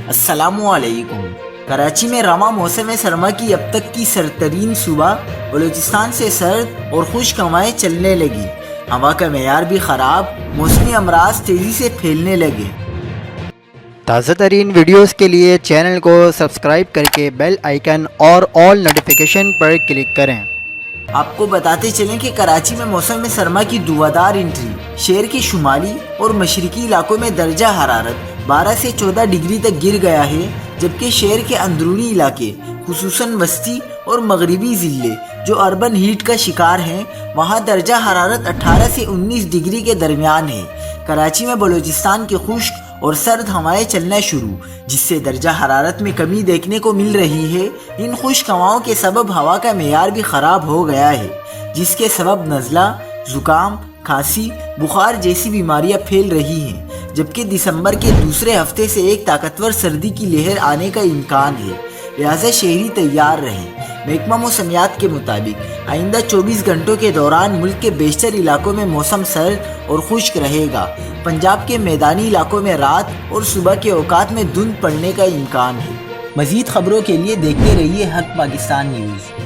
السلام علیکم۔ کراچی میں رواں موسم سرما کی اب تک کی سرترین صبح بلوچستان سے سرد اور خشک ہوائیں چلنے لگی۔ ہوا کا معیار بھی خراب، موسمی امراض تیزی سے پھیلنے لگے۔ تازہ ترین ویڈیوز کے لیے چینل کو سبسکرائب کر کے بیل آئیکن اور آل نوٹیفیکیشن پر کلک کریں۔ آپ کو بتاتے چلیں کہ کراچی میں موسم سرما کی دھواں انٹری شہر کے شمالی اور مشرقی علاقوں میں درجہ حرارت 12 سے 14 ڈگری تک گر گیا ہے، جبکہ شہر کے اندرونی علاقے خصوصاً وسطی اور مغربی ضلع جو اربن ہیٹ کا شکار ہیں، وہاں درجہ حرارت 18 سے 19 ڈگری کے درمیان ہے۔ کراچی میں بلوچستان کے خشک اور سرد ہوائیں چلنا شروع، جس سے درجہ حرارت میں کمی دیکھنے کو مل رہی ہے۔ ان خشک ہواؤں کے سبب ہوا کا معیار بھی خراب ہو گیا ہے، جس کے سبب نزلہ، زکام، کھانسی، بخار جیسی بیماریاں پھیل رہی ہیں، جبکہ دسمبر کے دوسرے ہفتے سے ایک طاقتور سردی کی لہر آنے کا امکان ہے، لہذا شہری تیار رہیں۔ محکمہ موسمیات کے مطابق آئندہ 24 گھنٹوں کے دوران ملک کے بیشتر علاقوں میں موسم سرد اور خشک رہے گا۔ پنجاب کے میدانی علاقوں میں رات اور صبح کے اوقات میں دھند پڑنے کا امکان ہے۔ مزید خبروں کے لیے دیکھتے رہیے حق پاکستان نیوز۔